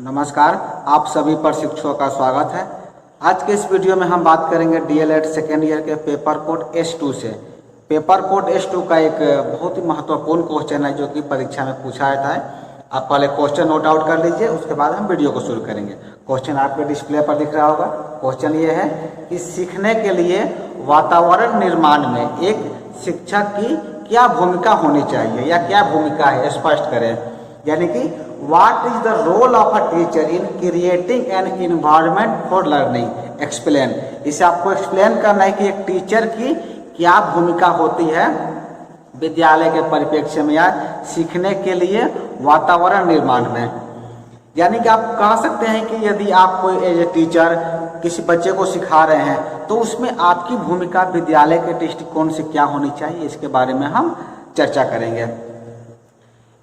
नमस्कार, आप सभी प्रशिक्षुओं का स्वागत है। आज के इस वीडियो में हम बात करेंगे डीएलएड सेकेंड ईयर के पेपर कोड S2 से। पेपर कोड S2 का एक बहुत ही महत्वपूर्ण क्वेश्चन है जो कि परीक्षा में पूछा जाता है। आप पहले क्वेश्चन नोट आउट कर लीजिए, उसके बाद हम वीडियो को शुरू करेंगे। क्वेश्चन आपके डिस्प्ले पर दिख रहा होगा। क्वेश्चन ये है कि सीखने के लिए वातावरण निर्माण में एक शिक्षक की क्या भूमिका होनी चाहिए या क्या भूमिका है, स्पष्ट करें। यानी कि what is the role of a teacher in creating an environment for learning, explain. इसे आपको एक्सप्लेन करना है कि एक टीचर की क्या भूमिका होती है विद्यालय के परिप्रेक्ष्य में या सीखने के लिए वातावरण निर्माण में। यानी कि आप कह सकते हैं कि यदि आप कोई एज ए टीचर किसी बच्चे को सिखा रहे हैं तो उसमें आपकी भूमिका विद्यालय के दृष्टिकोण से क्या होनी चाहिए, इसके बारे में हम चर्चा करेंगे।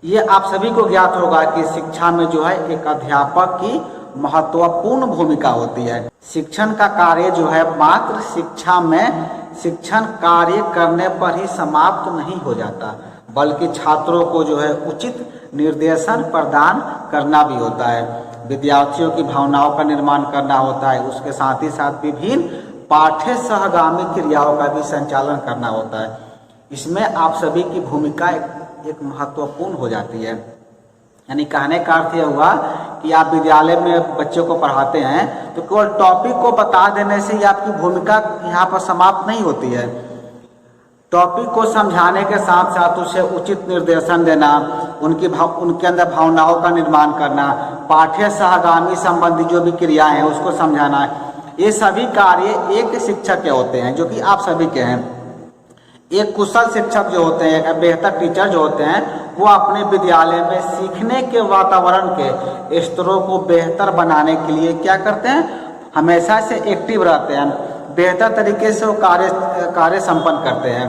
ये आप सभी को ज्ञात होगा कि शिक्षा में जो है एक अध्यापक की महत्वपूर्ण भूमिका होती है। शिक्षण का कार्य जो है मात्र शिक्षा में शिक्षण कार्य करने पर ही समाप्त नहीं हो जाता, बल्कि छात्रों को जो है उचित निर्देशन प्रदान करना भी होता है। विद्यार्थियों की भावनाओं का निर्माण करना होता है, उसके साथ ही साथ विभिन्न पाठ्य सहगामी क्रियाओं का भी संचालन करना होता है। इसमें आप सभी की भूमिका एक महत्वपूर्ण हो जाती है। यानी कहने का अर्थ यह हुआ कि आप विद्यालय में बच्चों को पढ़ाते हैं तो केवल टॉपिक को बता देने से ही आपकी भूमिका यहाँ पर समाप्त नहीं होती है। टॉपिक को समझाने के साथ साथ उसे उचित निर्देशन देना, उनके अंदर भावनाओं का निर्माण करना, पाठ्य सहगामी संबंधी जो भी क्रियाएं हैं उसको समझाना, ये सभी कार्य एक शिक्षक के होते हैं जो कि आप सभी के हैं। एक कुशल शिक्षक जो होते हैं, एक बेहतर टीचर जो होते हैं, वो अपने विद्यालय में सीखने के वातावरण के स्तरों को बेहतर बनाने के लिए क्या करते हैं, हमेशा से एक्टिव रहते हैं, बेहतर तरीके से वो कार्य संपन्न करते हैं।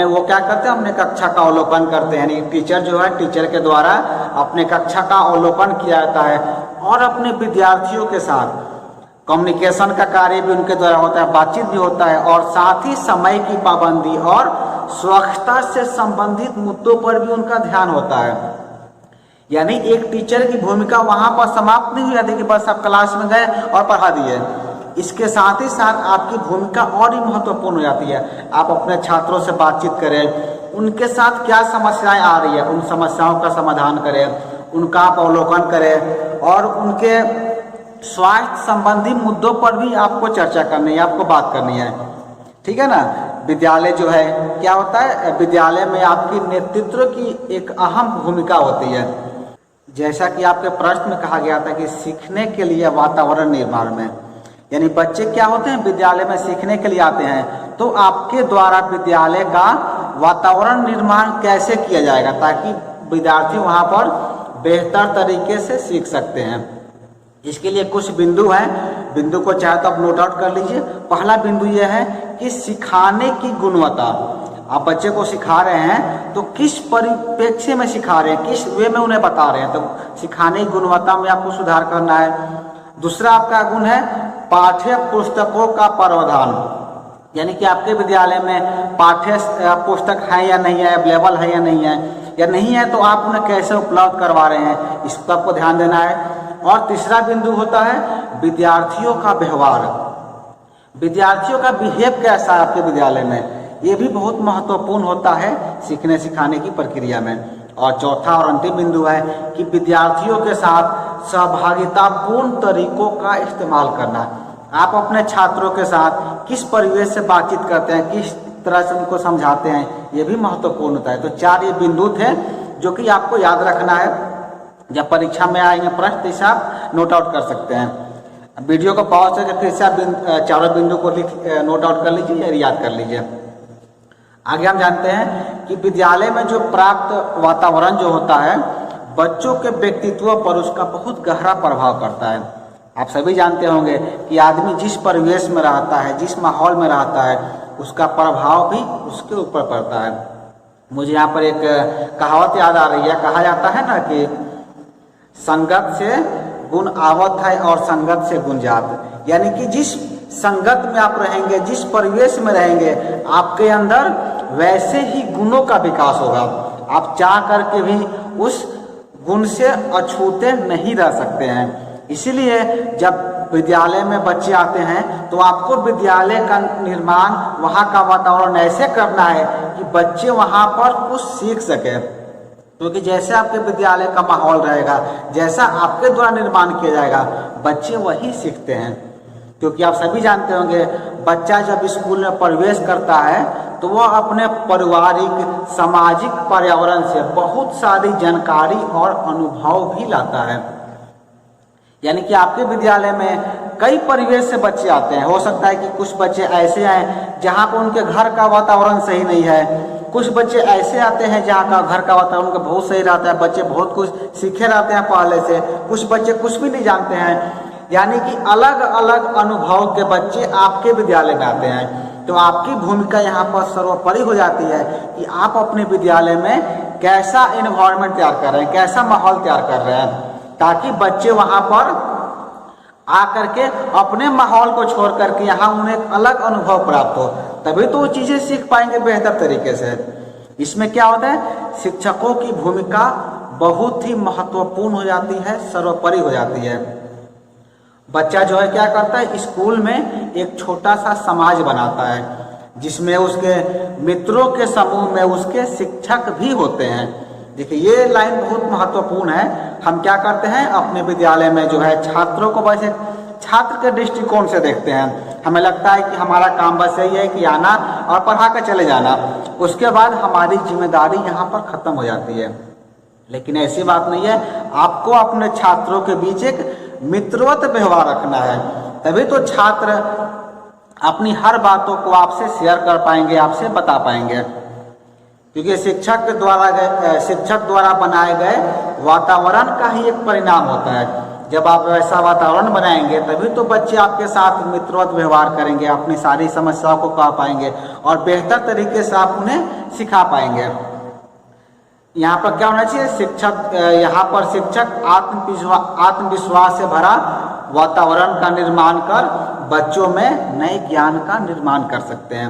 वो क्या करते हैं, अपने कक्षा का अवलोकन करते हैं। यानी टीचर जो है, टीचर के द्वारा अपने कक्षा का अवलोकन किया जाता है और अपने विद्यार्थियों के साथ कम्युनिकेशन का कार्य भी उनके द्वारा होता है, बातचीत भी होता है, और साथ ही समय की पाबंदी और स्वच्छता से संबंधित मुद्दों पर भी उनका ध्यान होता है। यानी एक टीचर की भूमिका वहां पर समाप्त नहीं हो जाती कि बस आप क्लास में गए और पढ़ा दिए। इसके साथ ही साथ आपकी भूमिका और ही महत्वपूर्ण हो जाती है। आप अपने छात्रों से बातचीत करें, उनके साथ क्या समस्याएं आ रही है उन समस्याओं का समाधान करें, उनका आप अवलोकन करें और उनके स्वास्थ्य संबंधी मुद्दों पर भी आपको चर्चा करनी है, आपको बात करनी है। ठीक है ना। विद्यालय जो है क्या होता है, विद्यालय में आपकी नेतृत्व की एक अहम भूमिका होती है। जैसा कि आपके प्रश्न में कहा गया था कि सीखने के लिए वातावरण निर्माण में, यानी बच्चे क्या होते हैं विद्यालय में सीखने के लिए आते हैं, तो आपके द्वारा विद्यालय का वातावरण निर्माण कैसे किया जाएगा ताकि विद्यार्थी वहां पर बेहतर तरीके से सीख सकते हैं। इसके लिए कुछ बिंदु हैं, बिंदु को चाहे तो आप नोट आउट कर लीजिए। पहला बिंदु यह है कि सिखाने की गुणवत्ता। आप बच्चे को सिखा रहे हैं तो किस परिप्रेक्ष्य में सिखा रहे हैं, किस वे में उन्हें बता रहे हैं, तो सिखाने की गुणवत्ता में आपको सुधार करना है। दूसरा आपका गुण है पाठ्य पुस्तकों का प्रावधान। यानी कि आपके विद्यालय में पाठ्य पुस्तक है या नहीं है, अवेलेबल है या नहीं है, या नहीं है तो आप उन्हें कैसे उपलब्ध करवा रहे हैं, इस पर आपको ध्यान देना है। और तीसरा बिंदु होता है विद्यार्थियों का व्यवहार। विद्यार्थियों का बिहेव कैसा है आपके विद्यालय में, ये भी बहुत महत्वपूर्ण होता है सीखने सिखाने की प्रक्रिया में। और चौथा और अंतिम बिंदु है कि विद्यार्थियों के साथ सहभागितापूर्ण तरीकों का इस्तेमाल करना। आप अपने छात्रों के साथ किस परिवेश से बातचीत करते हैं, किस तरह से उनको समझाते हैं, ये भी महत्वपूर्ण होता है। तो 4 ये बिंदु थे जो कि आपको याद रखना है। जब परीक्षा में आएंगे प्रश्न तो इसे आप नोट आउट कर सकते हैं। वीडियो को पॉज करके फिर से आप चारों बिंदु को नोट आउट कर लीजिए या याद कर लीजिए। आगे हम जानते हैं कि विद्यालय में जो प्राप्त वातावरण जो होता है बच्चों के व्यक्तित्व पर उसका बहुत गहरा प्रभाव पड़ता है। आप सभी जानते होंगे कि आदमी जिस परिवेश में रहता है, जिस माहौल में रहता है, उसका प्रभाव भी उसके ऊपर पड़ता है। मुझे यहाँ पर एक कहावत याद आ रही है। कहा जाता है ना कि संगत से गुण आवत है और संगत से गुण जात। यानी कि जिस संगत में आप रहेंगे, जिस परिवेश में रहेंगे, आपके अंदर वैसे ही गुणों का विकास होगा। आप चाह करके भी उस गुण से अछूते नहीं रह सकते हैं। इसीलिए जब विद्यालय में बच्चे आते हैं तो आपको विद्यालय का निर्माण, वहाँ का वातावरण ऐसे करना है कि बच्चे वहाँ पर कुछ सीख सके। क्योंकि जैसे आपके विद्यालय का माहौल रहेगा, जैसा आपके द्वारा निर्माण किया जाएगा, बच्चे वही सीखते हैं। क्योंकि आप सभी जानते होंगे, बच्चा जब स्कूल में प्रवेश करता है तो वह अपने पारिवारिक सामाजिक पर्यावरण से बहुत सारी जानकारी और अनुभव भी लाता है। यानी कि आपके विद्यालय में कई परिवेश से बच्चे आते हैं। हो सकता है कि कुछ बच्चे ऐसे आए जहाँ पर उनके घर का वातावरण सही नहीं है, कुछ बच्चे ऐसे आते हैं जहाँ का घर का वातावरण उनका बहुत सही रहता है, बच्चे बहुत कुछ सीखे रहते हैं पहले से, कुछ बच्चे कुछ भी नहीं जानते हैं। यानी कि अलग अलग अनुभव के बच्चे आपके विद्यालय में आते हैं। तो आपकी भूमिका यहाँ पर सर्वोपरि हो जाती है कि आप अपने विद्यालय में कैसा एनवायरनमेंट तैयार कर रहे हैं, कैसा माहौल तैयार कर रहे हैं, ताकि बच्चे वहाँ पर आकर के अपने माहौल को छोड़ करके यहाँ उन्हें एक अलग अनुभव प्राप्त हो, तभी तो वो चीज़ें सीख पाएंगे बेहतर तरीके से। इसमें क्या होता है, शिक्षकों की भूमिका बहुत ही महत्वपूर्ण हो जाती है, सर्वोपरि हो जाती है। बच्चा जो है क्या करता है, स्कूल में एक छोटा सा समाज बनाता है जिसमें उसके मित्रों के समूह में उसके शिक्षक भी होते हैं। देखिए ये लाइन बहुत महत्वपूर्ण है। हम क्या करते हैं अपने विद्यालय में जो है छात्रों को बस एक छात्र के दृष्टिकोण से देखते हैं। हमें लगता है कि हमारा काम बस यही है कि आना और पढ़ा कर चले जाना, उसके बाद हमारी जिम्मेदारी यहाँ पर खत्म हो जाती है। लेकिन ऐसी बात नहीं है, आपको अपने छात्रों के बीच एक मित्रवत व्यवहार रखना है, तभी तो छात्र अपनी हर बातों को आपसे शेयर कर पाएंगे, आपसे बता पाएंगे। क्योंकि शिक्षक द्वारा बनाए गए वातावरण का ही एक परिणाम होता है। जब आप ऐसा वातावरण बनाएंगे तभी तो बच्चे आपके साथ मित्रवत व्यवहार करेंगे, अपनी सारी समस्याओं को कह पाएंगे और बेहतर तरीके से आप उन्हें सिखा पाएंगे। यहाँ पर क्या होना चाहिए, शिक्षक आत्मविश्वास से भरा वातावरण का निर्माण कर बच्चों में नए ज्ञान का निर्माण कर सकते हैं।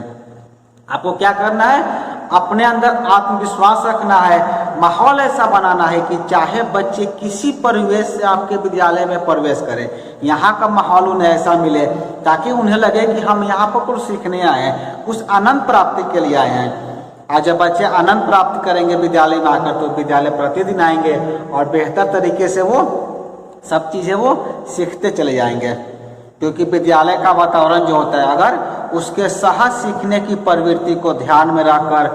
आपको क्या करना है, अपने अंदर आत्मविश्वास रखना है, माहौल ऐसा बनाना है कि चाहे बच्चे किसी परिवेश से आपके विद्यालय में प्रवेश करें, यहाँ का माहौल उन्हें ऐसा मिले ताकि उन्हें लगे कि हम यहाँ पर कुछ सीखने आए हैं, कुछ आनंद प्राप्ति के लिए आए हैं। आज जब बच्चे आनंद प्राप्त करेंगे विद्यालय में आकर तो विद्यालय प्रतिदिन आएंगे और बेहतर तरीके से वो सब चीज़ें वो सीखते चले जाएंगे। क्योंकि विद्यालय का वातावरण जो होता है, अगर उसके सहज सीखने की प्रवृत्ति को ध्यान में रखकर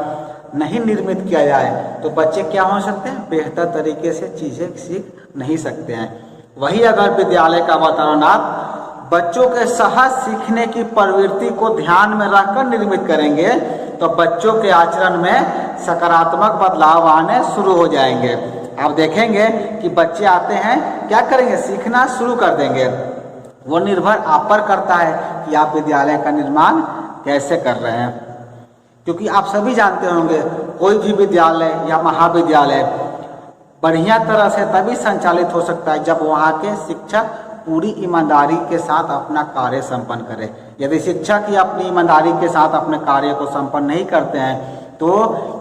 नहीं निर्मित किया जाए तो बच्चे क्या हो सकते हैं, बेहतर तरीके से चीज़ें सीख नहीं सकते हैं। वही अगर विद्यालय का वातावरण आप बच्चों के सहज सीखने की प्रवृत्ति को ध्यान में रखकर निर्मित करेंगे तो बच्चों के आचरण में सकारात्मक बदलाव आने शुरू हो जाएंगे। आप देखेंगे कि बच्चे आते हैं, क्या करेंगे, सीखना शुरू कर देंगे। वो निर्भर आप पर करता है कि आप विद्यालय का निर्माण कैसे कर रहे हैं। क्योंकि आप सभी जानते होंगे, कोई भी विद्यालय या महाविद्यालय बढ़िया तरह से तभी संचालित हो सकता है जब वहाँ के शिक्षक पूरी ईमानदारी के साथ अपना कार्य संपन्न करें। यदि शिक्षक ही अपनी ईमानदारी के साथ अपने कार्य को संपन्न नहीं करते हैं तो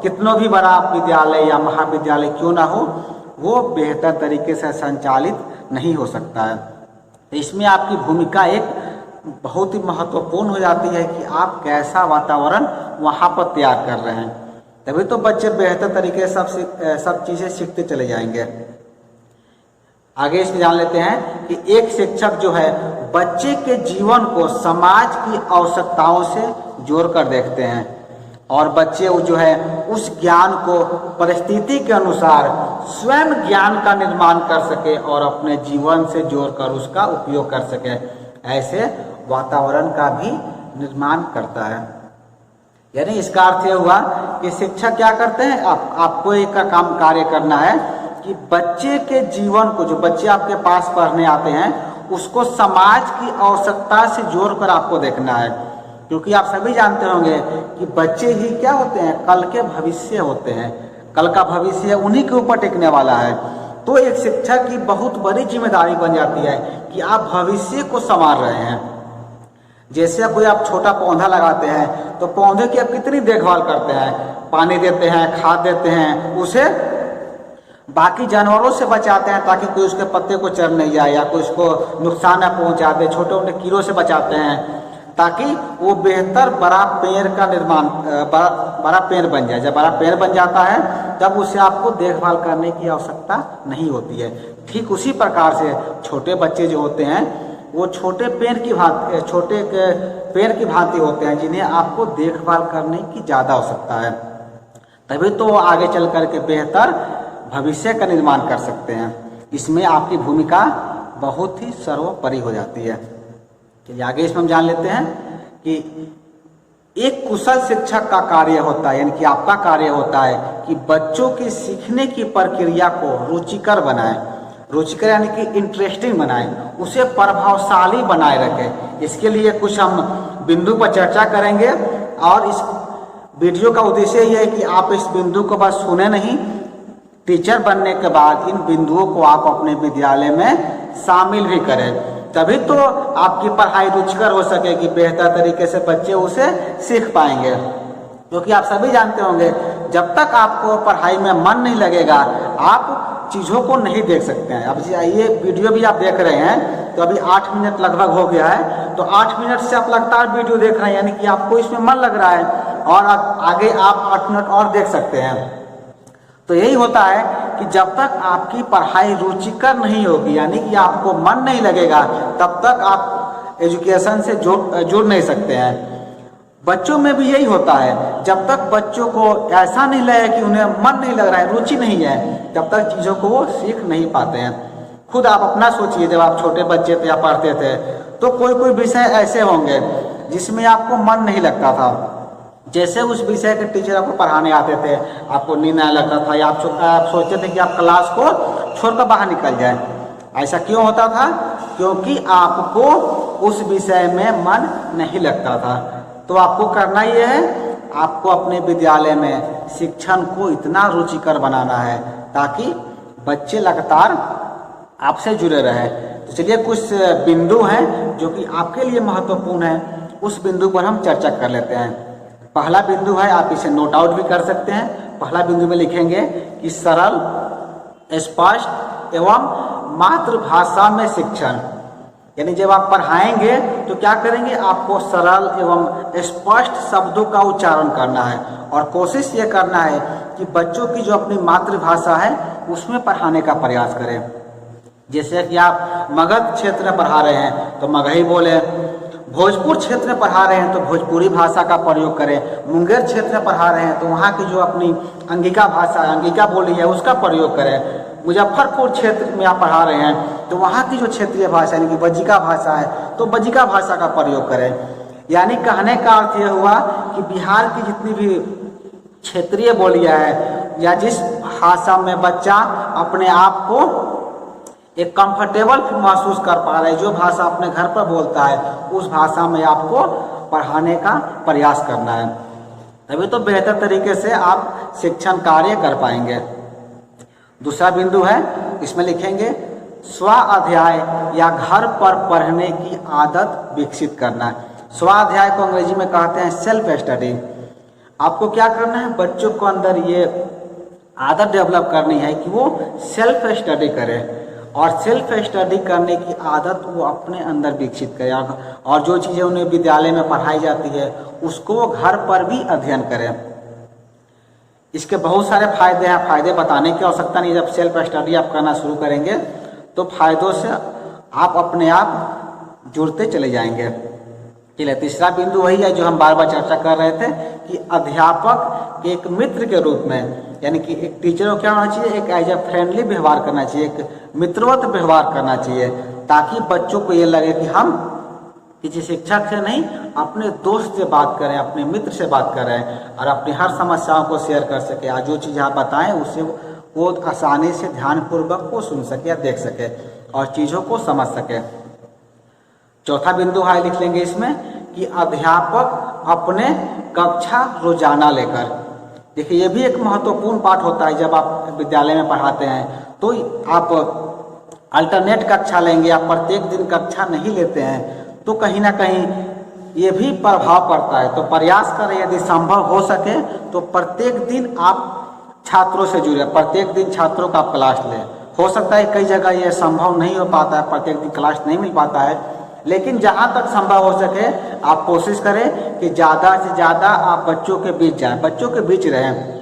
कितनों भी बड़ा विद्यालय या महाविद्यालय क्यों ना हो, वो बेहतर तरीके से संचालित नहीं हो सकता है। तो इसमें आपकी भूमिका एक बहुत ही महत्वपूर्ण हो जाती है कि आप कैसा वातावरण वहाँ पर तैयार कर रहे हैं, तभी तो बच्चे बेहतर तरीके से सब चीज़ें सीखते चले जाएंगे। आगे इसमें जान लेते हैं कि एक शिक्षक जो है बच्चे के जीवन को समाज की आवश्यकताओं से जोड़कर देखते हैं और बच्चे जो है उस ज्ञान को परिस्थिति के अनुसार स्वयं ज्ञान का निर्माण कर सके और अपने जीवन से जोड़कर उसका उपयोग कर सके, ऐसे वातावरण का भी निर्माण करता है। यानी इसका अर्थ यह हुआ कि शिक्षक क्या करते हैं, आपको एक काम कार्य करना है कि बच्चे के जीवन को, जो बच्चे आपके पास पढ़ने आते हैं, उसको समाज की आवश्यकता से जोड़कर आपको देखना है। क्योंकि आप सभी जानते होंगे कि बच्चे ही क्या होते हैं, कल के भविष्य होते हैं, कल का भविष्य उन्हीं के ऊपर टिकने वाला है। तो एक शिक्षक की बहुत बड़ी जिम्मेदारी बन जाती है कि आप भविष्य को संवार रहे हैं। जैसे कोई आप छोटा पौधा लगाते हैं तो पौधे की आप कितनी देखभाल करते हैं, पानी देते हैं, खाद देते हैं, उसे बाकी जानवरों से बचाते हैं ताकि कोई उसके पत्ते को चर नहीं जाए या कोई उसको नुकसान न पहुंचा दे। छोटे छोटे कीड़ों से बचाते हैं ताकि वो बेहतर बड़ा पेड़ का निर्माण बड़ा पेड़ बन जाए। जब बड़ा पेड़ बन जाता है तब उसे आपको देखभाल करने की आवश्यकता नहीं होती है। ठीक उसी प्रकार से छोटे बच्चे जो होते हैं वो छोटे पेड़ की भांति होते हैं जिन्हें आपको देखभाल करने की ज़्यादा आवश्यकता है। तभी तो वो आगे चल कर के बेहतर भविष्य का निर्माण कर सकते हैं। इसमें आपकी भूमिका बहुत ही सर्वोपरि हो जाती है। चलिए आगे इसमें हम जान लेते हैं कि एक कुशल शिक्षक का कार्य होता है, यानी कि आपका कार्य होता है कि बच्चों की सीखने की प्रक्रिया को रुचिकर बनाएं। रुचिकर यानी कि इंटरेस्टिंग बनाएं, उसे प्रभावशाली बनाए रखें। इसके लिए कुछ हम बिंदु पर चर्चा करेंगे और इस वीडियो का उद्देश्य यह है कि आप इस बिंदु को बस सुने नहीं, टीचर बनने के बाद इन बिंदुओं को आप अपने विद्यालय में शामिल भी करें। तभी तो आपकी पढ़ाई रुचिकर हो सकेगी, बेहतर तरीके से बच्चे उसे सीख पाएंगे। क्योंकि आप सभी जानते होंगे जब तक आपको पढ़ाई में मन नहीं लगेगा आप चीज़ों को नहीं देख सकते हैं। अब ये वीडियो भी आप देख रहे हैं तो अभी 8 मिनट लगभग हो गया है, तो 8 मिनट से आप लगातार वीडियो देख रहे हैं, यानी कि आपको इसमें मन लग रहा है और आगे आप 8 मिनट और देख सकते हैं। तो यही होता है कि जब तक आपकी पढ़ाई रुचिकर नहीं होगी, यानी कि आपको मन नहीं लगेगा, तब तक आप एजुकेशन से जुड़ नहीं सकते हैं। बच्चों में भी यही होता है, जब तक बच्चों को ऐसा नहीं लगे कि उन्हें मन नहीं लग रहा है, रुचि नहीं है, तब तक चीज़ों को वो सीख नहीं पाते हैं। खुद आप अपना सोचिए, जब आप छोटे बच्चे थे या पढ़ते थे तो कोई कोई विषय ऐसे होंगे जिसमें आपको मन नहीं लगता था। जैसे उस विषय के टीचर आपको पढ़ाने आते थे, आपको नींद आने लगता था या आप सोचते थे कि आप क्लास को छोड़कर बाहर निकल जाए। ऐसा क्यों होता था? क्योंकि आपको उस विषय में मन नहीं लगता था। तो आपको करना ये है, आपको अपने विद्यालय में शिक्षण को इतना रुचिकर बनाना है ताकि बच्चे लगातार आपसे जुड़े रहे। तो चलिए कुछ बिंदु हैं जो कि आपके लिए महत्वपूर्ण है, उस बिंदु पर हम चर्चा कर लेते हैं। पहला बिंदु है, आप इसे नोट आउट भी कर सकते हैं। पहला बिंदु में लिखेंगे कि सरल, स्पष्ट एवं मातृभाषा में शिक्षण। यानी जब आप पढ़ाएंगे तो क्या करेंगे, आपको सरल एवं स्पष्ट शब्दों का उच्चारण करना है और कोशिश ये करना है कि बच्चों की जो अपनी मातृभाषा है उसमें पढ़ाने का प्रयास करें। जैसे कि आप मगध क्षेत्र में पढ़ा रहे हैं तो मगही बोले, भोजपुर क्षेत्र में पढ़ा रहे हैं तो भोजपुरी भाषा का प्रयोग करें, मुंगेर क्षेत्र में पढ़ा रहे हैं तो वहाँ की जो अपनी अंगिका भाषा, अंगिका बोली है उसका प्रयोग करें, मुजफ्फरपुर क्षेत्र में आप पढ़ा रहे हैं तो वहाँ की जो क्षेत्रीय भाषा यानी कि बज्जिका भाषा है तो बज्जिका भाषा का प्रयोग करें। यानी कहने का अर्थ यह हुआ कि बिहार की जितनी भी क्षेत्रीय बोलियाँ है या जिस भाषा में बच्चा अपने आप को एक कंफर्टेबल महसूस कर पा रहा है, जो भाषा अपने घर पर बोलता है उस भाषा में आपको पढ़ाने का प्रयास करना है। तभी तो बेहतर तरीके से आप शिक्षण कार्य कर पाएंगे। दूसरा बिंदु है, इसमें लिखेंगे स्वाध्याय या घर पर पढ़ने की आदत विकसित करना। स्वाध्याय को अंग्रेजी में कहते हैं सेल्फ स्टडी। आपको क्या करना है, बच्चों को अंदर ये आदत डेवलप करनी है कि वो सेल्फ स्टडी करें और सेल्फ स्टडी करने की आदत वो अपने अंदर विकसित करें और जो चीज़ें उन्हें विद्यालय में पढ़ाई जाती है उसको वो घर पर भी अध्ययन करें। इसके बहुत सारे फायदे हैं, फायदे बताने की आवश्यकता नहीं। जब सेल्फ स्टडी आप करना शुरू करेंगे तो फायदों से आप अपने आप जुड़ते चले जाएंगे। चलिए तीसरा बिंदु वही है जो हम बार बार चर्चा कर रहे थे कि अध्यापक के एक मित्र के रूप में, यानी कि एक टीचर को क्या होना चाहिए, एक एज ए फ्रेंडली व्यवहार करना चाहिए, एक मित्रवत व्यवहार करना चाहिए ताकि बच्चों को ये लगे कि हम किसी शिक्षक से नहीं अपने दोस्त से बात करें, अपने मित्र से बात करें और अपनी हर समस्याओं को शेयर कर सके। आज जो चीज़ आप बताएं उसे वो आसानी से ध्यानपूर्वक को सुन सके या देख सके और चीज़ों को समझ सके। चौथा बिंदु है, लिख लेंगे इसमें कि अध्यापक अपने कक्षा रोजाना लेकर। देखिए ये भी एक महत्वपूर्ण पाठ होता है। जब आप विद्यालय में पढ़ाते हैं तो आप अल्टरनेट कक्षा लेंगे, आप प्रत्येक दिन कक्षा नहीं लेते हैं तो कहीं ना कहीं ये भी प्रभाव पड़ता है। तो प्रयास करें यदि संभव हो सके तो प्रत्येक दिन आप छात्रों से जुड़े, प्रत्येक दिन छात्रों का आप क्लास लें। हो सकता है कई जगह ये संभव नहीं हो पाता है, प्रत्येक दिन क्लास नहीं मिल पाता है, लेकिन जहाँ तक संभव हो सके आप कोशिश करें कि ज़्यादा से ज़्यादा आप बच्चों के बीच जाएं, बच्चों के बीच रहें,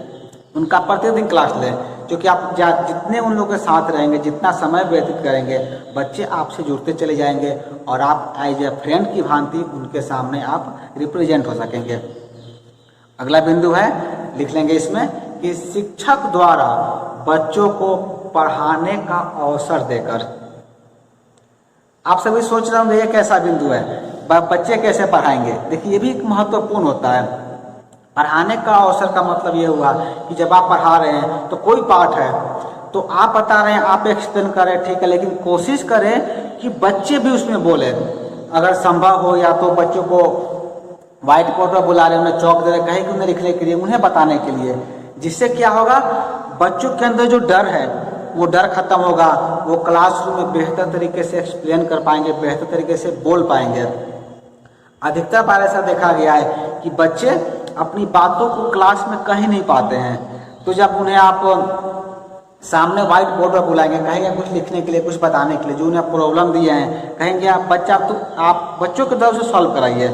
उनका प्रतिदिन क्लास लें, क्योंकि आप जितने उन लोगों के साथ रहेंगे, जितना समय व्यतीत करेंगे, बच्चे आपसे जुड़ते चले जाएंगे और आप एज ए फ्रेंड की भांति उनके सामने आप रिप्रेजेंट हो सकेंगे। अगला बिंदु है, लिख लेंगे इसमें कि शिक्षक द्वारा बच्चों को पढ़ाने का अवसर देकर। आप सभी सोच रहे होंगे ये कैसा बिंदु है, बच्चे कैसे पढ़ाएंगे। देखिए ये भी एक महत्वपूर्ण होता है। पढ़ाने का अवसर का मतलब ये हुआ कि जब आप पढ़ा रहे हैं तो कोई पाठ है तो आप बता रहे हैं, आप एक्सप्लेन करें, ठीक है, लेकिन कोशिश करें कि बच्चे भी उसमें बोले। अगर संभव हो या तो बच्चों को व्हाइट बोर्ड पर बुला रहे, उन्हें चौक दे रहे, कहीं कि उन्हें लिखने के लिए, उन्हें बताने के लिए, जिससे क्या होगा, बच्चों के अंदर जो डर है वो डर खत्म होगा, वो क्लासरूम में बेहतर तरीके से एक्सप्लेन कर पाएंगे, बेहतर तरीके से बोल पाएंगे। अधिकतर बार ऐसा देखा गया है कि बच्चे अपनी बातों को क्लास में कहीं नहीं पाते हैं, तो जब उन्हें आप सामने व्हाइट बोर्ड पर बुलाएंगे, कहेंगे कुछ लिखने के लिए, कुछ बताने के लिए, जो उन्हें प्रॉब्लम दिए हैं, कहेंगे आप बच्चों की तरफ से सॉल्व कराइए,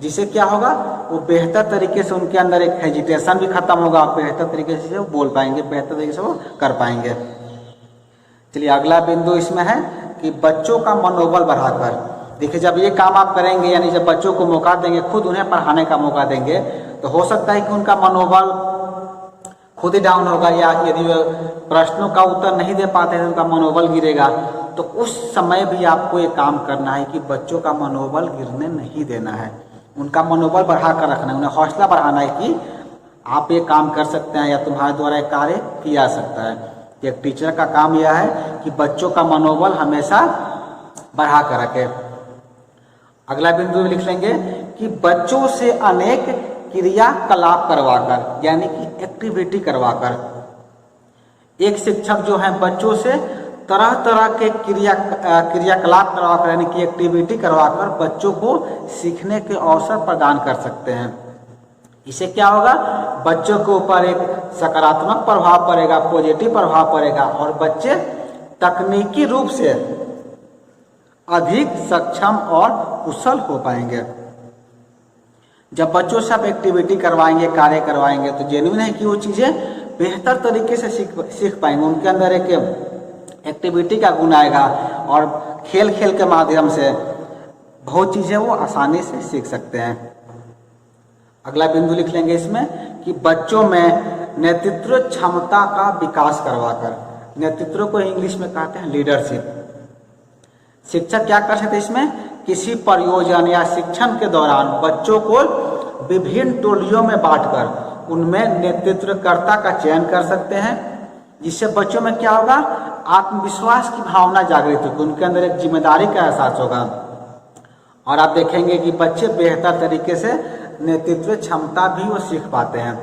जिससे क्या होगा, वो बेहतर तरीके से उनके अंदर एक हेजिटेशन भी खत्म होगा, बेहतर तरीके से वो बोल पाएंगे, बेहतर तरीके से वो कर पाएंगे। चलिए अगला बिंदु इसमें है कि बच्चों का मनोबल बढ़ाकर। देखिए जब ये काम आप करेंगे, यानी जब बच्चों को मौका देंगे, खुद उन्हें पढ़ाने का मौका देंगे, तो हो सकता है कि उनका मनोबल खुद ही डाउन होगा, या यदि प्रश्नों का उत्तर नहीं दे पाते हैं तो उनका मनोबल गिरेगा। तो उस समय भी आपको ये काम करना है कि बच्चों का मनोबल गिरने नहीं देना है, उनका मनोबल बढ़ा कर रखना है, उन्हें हौसला बढ़ाना है कि आप ये काम कर सकते हैं या तुम्हारे द्वारा एक कार्य किया जा सकता है। एक टीचर का काम यह है कि बच्चों का मनोबल हमेशा बढ़ा कर रखे। अगला बिंदु लिख लेंगे कि बच्चों से अनेक क्रियाकलाप करवाकर, यानी कि एक्टिविटी करवाकर। एक शिक्षक जो है बच्चों से तरह तरह के क्रियाकलाप करवाकर, यानी कि एक्टिविटी करवाकर बच्चों को सीखने के अवसर प्रदान कर सकते हैं। इससे क्या होगा, बच्चों के ऊपर एक सकारात्मक प्रभाव पड़ेगा, पॉजिटिव प्रभाव पड़ेगा, और बच्चे तकनीकी रूप से अधिक सक्षम और कुशल हो पाएंगे। जब बच्चों से आप एक्टिविटी करवाएंगे, कार्य करवाएंगे, तो जेन्युइन है कि वो चीज़ें बेहतर तरीके से सीख पाएंगे, उनके अंदर एक एक्टिविटी का गुण आएगा, और खेल खेल के माध्यम से बहुत चीज़ें वो आसानी से सीख सकते हैं। अगला बिंदु लिख लेंगे इसमें कि बच्चों में नेतृत्व क्षमता का विकास करवाकर। नेतृत्व को इंग्लिश में कहते हैं लीडरशिप। शिक्षक क्या कर सकते हैं इसमें, किसी प्रयोजन या शिक्षण के दौरान बच्चों को विभिन्न टोलियों में बांटकर उनमें नेतृत्वकर्ता का चयन कर सकते हैं, जिससे बच्चों में क्या होगा, आत्मविश्वास की भावना जागृत होगी, उनके अंदर एक जिम्मेदारी का एहसास होगा, और आप देखेंगे कि बच्चे बेहतर तरीके से नेतृत्व क्षमता भी वो सीख पाते हैं।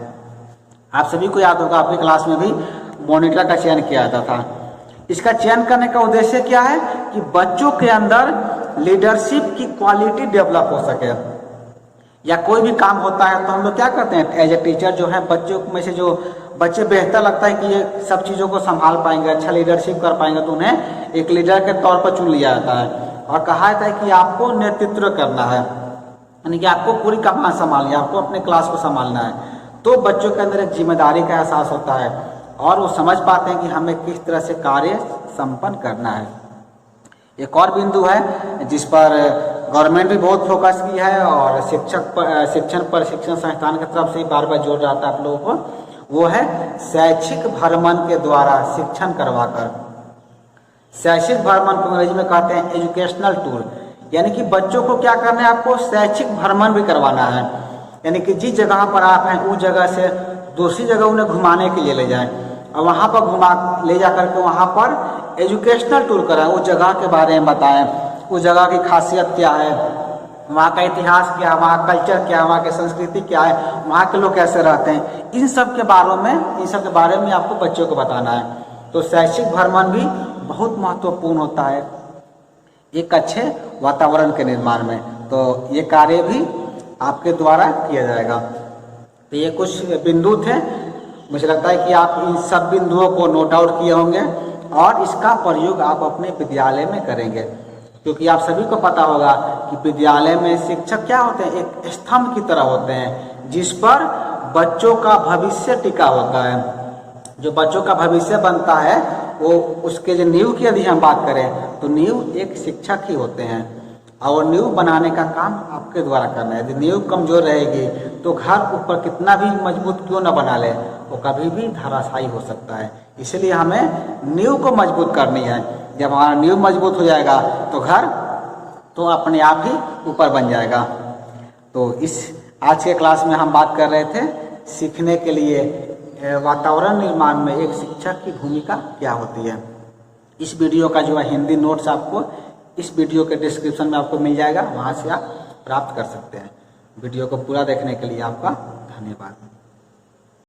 आप सभी को याद होगा, आपकी क्लास में भी मॉनिटर का चयन किया जाता था। इसका चयन करने का उद्देश्य क्या है कि बच्चों के अंदर लीडरशिप की क्वालिटी डेवलप हो सके। या कोई भी काम होता है तो हम लोग क्या करते हैं, एज ए टीचर जो है, बच्चों में से जो बच्चे बेहतर लगता है कि ये सब चीज़ों को संभाल पाएंगे, अच्छा लीडरशिप कर पाएंगे, तो उन्हें एक लीडर के तौर पर चुन लिया जाता है और कहा जाता है कि आपको नेतृत्व करना है, यानी कि आपको पूरी कमान संभालनी है, आपको अपने क्लास को संभालना है। तो बच्चों के अंदर एक जिम्मेदारी का एहसास होता है और वो समझ पाते हैं कि हमें किस तरह से कार्य संपन्न करना है। एक और बिंदु है जिस पर गवर्नमेंट भी बहुत फोकस की है और शिक्षण प्रशिक्षण संस्थान की तरफ से बार बार जोर जाता है आप लोगों को, वो है शैक्षिक भ्रमण के द्वारा शिक्षण करवाकर। शैक्षिक भ्रमण को अंग्रेजी में कहते हैं एजुकेशनल टूर, यानी कि बच्चों को क्या करना है, आपको शैक्षिक भ्रमण भी करवाना है, यानी कि जिस जगह पर आप हैं उस जगह से दूसरी जगह उन्हें घुमाने के लिए ले जाएं और वहाँ पर ले जा करके वहाँ पर एजुकेशनल टूर कराएं, उस जगह के बारे में बताएं, उस जगह की खासियत क्या है, वहाँ का इतिहास क्या है, वहाँ का कल्चर क्या है, वहाँ की संस्कृति क्या है, वहाँ के लोग कैसे रहते हैं, इन सब के बारे में आपको बच्चों को बताना है। तो शैक्षिक भ्रमण भी बहुत महत्वपूर्ण होता है एक अच्छे वातावरण के निर्माण में, तो ये कार्य भी आपके द्वारा किया जाएगा। तो ये कुछ बिंदु थे मुझे लगता है कि आप इन सब बिंदुओं को नोट आउट किए होंगे और इसका प्रयोग आप अपने विद्यालय में करेंगे, क्योंकि आप सभी को पता होगा कि विद्यालय में शिक्षक क्या होते हैं, एक स्तंभ की तरह होते हैं जिस पर बच्चों का भविष्य टिका होता है। जो बच्चों का भविष्य बनता है वो उसके जो नींव की यदि हम बात करें तो नींव एक शिक्षक ही होते हैं, और नींव बनाने का काम आपके द्वारा करना है। यदि नींव कमजोर रहेगी तो घर ऊपर कितना भी मजबूत क्यों न बना ले वो कभी भी धराशायी हो सकता है। इसलिए हमें नींव को मजबूत करनी है। जब हमारा नींव मजबूत हो जाएगा तो घर तो अपने आप ही ऊपर बन जाएगा। तो इस आज के क्लास में हम बात कर रहे थे सीखने के लिए वातावरण निर्माण में एक शिक्षक की भूमिका क्या होती है। इस वीडियो का जो है हिंदी नोट्स आपको इस वीडियो के डिस्क्रिप्शन में आपको मिल जाएगा, वहाँ से आप प्राप्त कर सकते हैं। वीडियो को पूरा देखने के लिए आपका धन्यवाद।